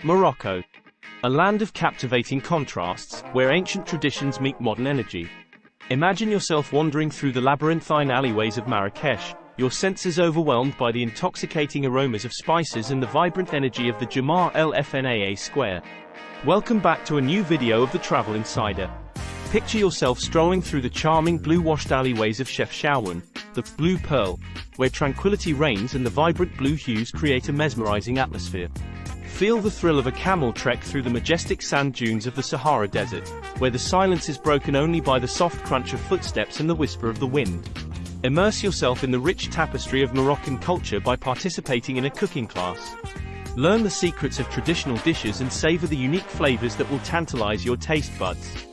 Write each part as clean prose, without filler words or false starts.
Morocco. A land of captivating contrasts, where ancient traditions meet modern energy. Imagine yourself wandering through the labyrinthine alleyways of Marrakech, your senses overwhelmed by the intoxicating aromas of spices and the vibrant energy of the Jamar El Fnaa Square. Welcome back to a new video of the Travel Insider. Picture yourself strolling through the charming blue-washed alleyways of Chefchaouen, the Blue Pearl, where tranquility reigns and the vibrant blue hues create a mesmerizing atmosphere. Feel the thrill of a camel trek through the majestic sand dunes of the Sahara Desert, where the silence is broken only by the soft crunch of footsteps and the whisper of the wind. Immerse yourself in the rich tapestry of Moroccan culture by participating in a cooking class. Learn the secrets of traditional dishes and savor the unique flavors that will tantalize your taste buds.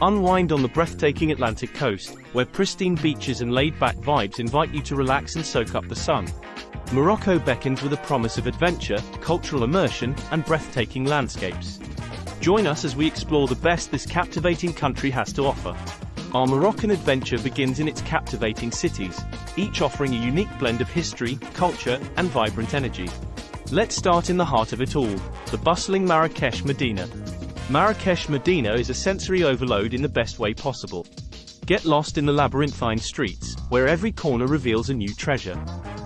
Unwind on the breathtaking Atlantic coast, where pristine beaches and laid-back vibes invite you to relax and soak up the sun. Morocco beckons with a promise of adventure, cultural immersion, and breathtaking landscapes. Join us as we explore the best this captivating country has to offer. Our Moroccan adventure begins in its captivating cities, each offering a unique blend of history, culture, and vibrant energy. Let's start in the heart of it all, the bustling Marrakech Medina. Marrakech Medina is a sensory overload in the best way possible. Get lost in the labyrinthine streets, where every corner reveals a new treasure.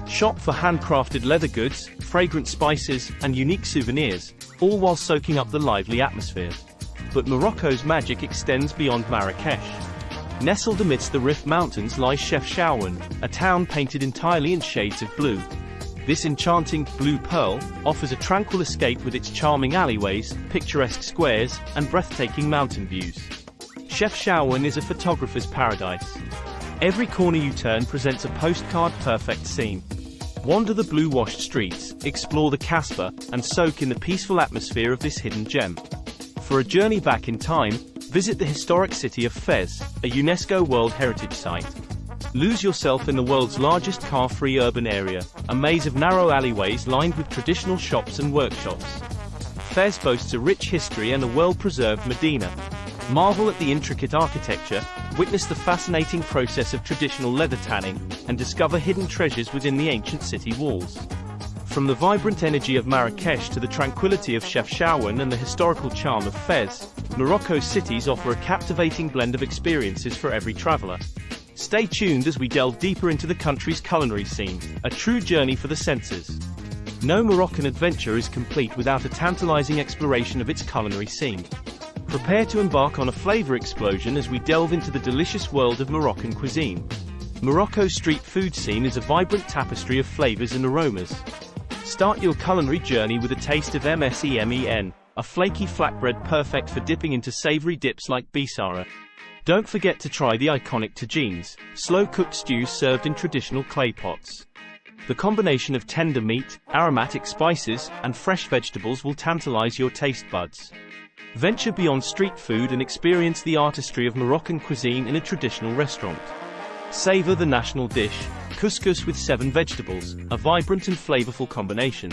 Shop for handcrafted leather goods, fragrant spices, and unique souvenirs, all while soaking up the lively atmosphere. But Morocco's magic extends beyond Marrakech. Nestled amidst the Rif Mountains lies Chefchaouen, a town painted entirely in shades of blue. This enchanting Blue Pearl offers a tranquil escape with its charming alleyways, picturesque squares, and breathtaking mountain views. Chefchaouen is a photographer's paradise. Every corner you turn presents a postcard-perfect scene. Wander the blue-washed streets, explore the Casbah, and soak in the peaceful atmosphere of this hidden gem. For a journey back in time, visit the historic city of Fes, a UNESCO World Heritage Site. Lose yourself in the world's largest car-free urban area, a maze of narrow alleyways lined with traditional shops and workshops. Fes boasts a rich history and a well-preserved Medina. Marvel at the intricate architecture, witness the fascinating process of traditional leather tanning, and discover hidden treasures within the ancient city walls. From the vibrant energy of Marrakech to the tranquility of Chefchaouen and the historical charm of Fes, Morocco's cities offer a captivating blend of experiences for every traveler. Stay tuned as we delve deeper into the country's culinary scene, a true journey for the senses. No Moroccan adventure is complete without a tantalizing exploration of its culinary scene. Prepare to embark on a flavor explosion as we delve into the delicious world of Moroccan cuisine. Morocco's street food scene is a vibrant tapestry of flavors and aromas. Start your culinary journey with a taste of msemen, a flaky flatbread perfect for dipping into savory dips like bisara. Don't forget to try the iconic tagines, slow-cooked stews served in traditional clay pots. The combination of tender meat, aromatic spices, and fresh vegetables will tantalize your taste buds. Venture beyond street food and experience the artistry of Moroccan cuisine in a traditional restaurant. Savor the national dish, couscous with 7 vegetables, a vibrant and flavorful combination.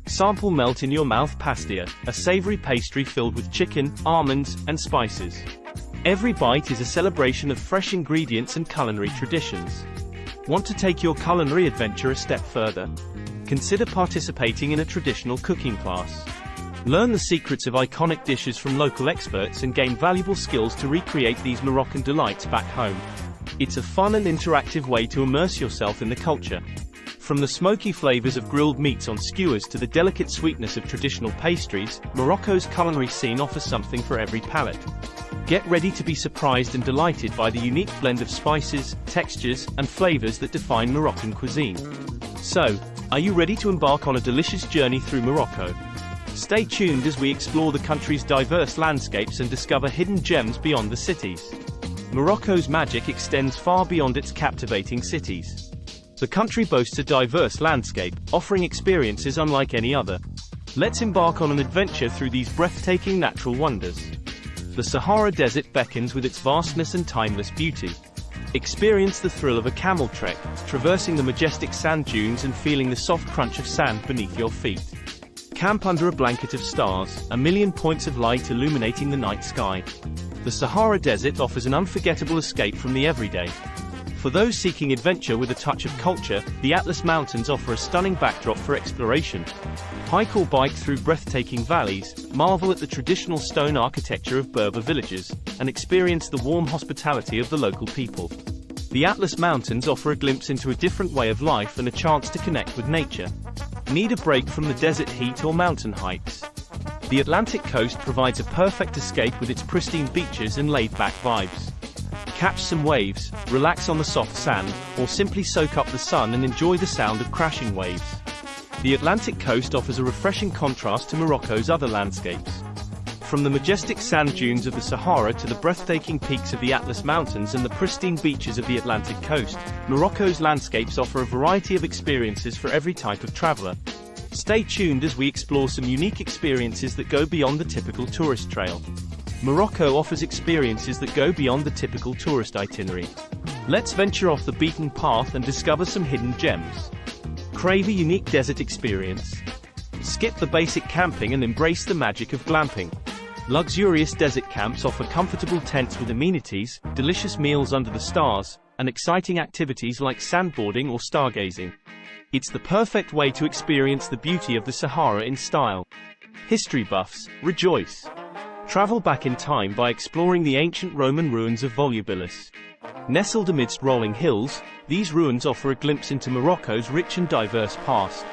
Sample melt in your mouth pastilla, a savory pastry filled with chicken, almonds, and spices. Every bite is a celebration of fresh ingredients and culinary traditions. Want to take your culinary adventure a step further? Consider participating in a traditional cooking class. Learn the secrets of iconic dishes from local experts and gain valuable skills to recreate these Moroccan delights back home. It's a fun and interactive way to immerse yourself in the culture. From the smoky flavors of grilled meats on skewers to the delicate sweetness of traditional pastries, Morocco's culinary scene offers something for every palate. Get ready to be surprised and delighted by the unique blend of spices, textures, and flavors that define Moroccan cuisine. So, are you ready to embark on a delicious journey through Morocco? Stay tuned as we explore the country's diverse landscapes and discover hidden gems beyond the cities. Morocco's magic extends far beyond its captivating cities. The country boasts a diverse landscape, offering experiences unlike any other. Let's embark on an adventure through these breathtaking natural wonders. The Sahara Desert beckons with its vastness and timeless beauty. Experience the thrill of a camel trek, traversing the majestic sand dunes and feeling the soft crunch of sand beneath your feet. Camp under a blanket of stars, a million points of light illuminating the night sky. The Sahara Desert offers an unforgettable escape from the everyday. For those seeking adventure with a touch of culture, the Atlas Mountains offer a stunning backdrop for exploration. Hike or bike through breathtaking valleys, marvel at the traditional stone architecture of Berber villages, and experience the warm hospitality of the local people. The Atlas Mountains offer a glimpse into a different way of life and a chance to connect with nature. Need a break from the desert heat or mountain hikes? The Atlantic coast provides a perfect escape with its pristine beaches and laid-back vibes. Catch some waves, relax on the soft sand, or simply soak up the sun and enjoy the sound of crashing waves. The Atlantic coast offers a refreshing contrast to Morocco's other landscapes. From the majestic sand dunes of the Sahara to the breathtaking peaks of the Atlas Mountains and the pristine beaches of the Atlantic coast, Morocco's landscapes offer a variety of experiences for every type of traveler. Stay tuned as we explore some unique experiences that go beyond the typical tourist trail. Morocco offers experiences that go beyond the typical tourist itinerary. Let's venture off the beaten path and discover some hidden gems. Crave a unique desert experience? Skip the basic camping and embrace the magic of glamping. Luxurious desert camps offer comfortable tents with amenities, delicious meals under the stars, and exciting activities like sandboarding or stargazing. It's the perfect way to experience the beauty of the Sahara in style. History buffs, rejoice! Travel back in time by exploring the ancient Roman ruins of Volubilis. Nestled amidst rolling hills, these ruins offer a glimpse into Morocco's rich and diverse past.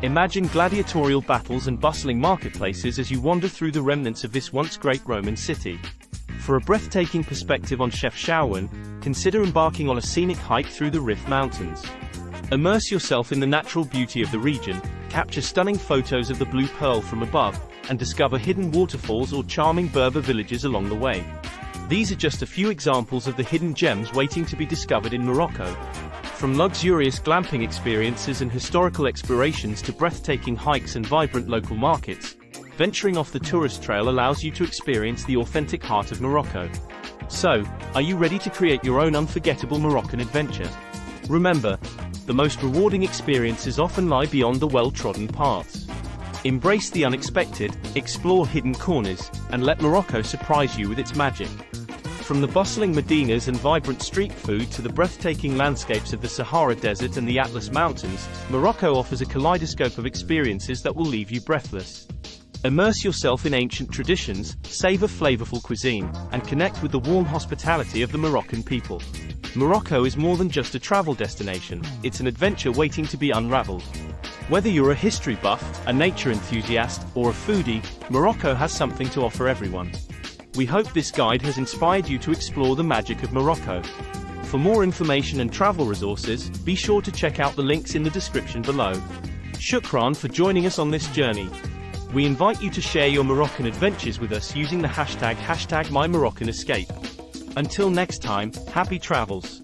Imagine gladiatorial battles and bustling marketplaces as you wander through the remnants of this once great Roman city. For a breathtaking perspective on Chefchaouen, consider embarking on a scenic hike through the Rif Mountains. Immerse yourself in the natural beauty of the region, capture stunning photos of the Blue Pearl from above, and discover hidden waterfalls or charming Berber villages along the way. These are just a few examples of the hidden gems waiting to be discovered in Morocco. From luxurious glamping experiences and historical explorations to breathtaking hikes and vibrant local markets, venturing off the tourist trail allows you to experience the authentic heart of Morocco. So, are you ready to create your own unforgettable Moroccan adventure? Remember, the most rewarding experiences often lie beyond the well-trodden paths. Embrace the unexpected, explore hidden corners, and let Morocco surprise you with its magic. From the bustling Medinas and vibrant street food to the breathtaking landscapes of the Sahara Desert and the Atlas Mountains, Morocco offers a kaleidoscope of experiences that will leave you breathless. Immerse yourself in ancient traditions, savor flavorful cuisine, and connect with the warm hospitality of the Moroccan people. Morocco is more than just a travel destination, it's an adventure waiting to be unraveled. Whether you're a history buff, a nature enthusiast, or a foodie, Morocco has something to offer everyone. We hope this guide has inspired you to explore the magic of Morocco. For more information and travel resources, be sure to check out the links in the description below. Shukran for joining us on this journey. We invite you to share your Moroccan adventures with us using the hashtag #MyMoroccanEscape. Until next time, happy travels.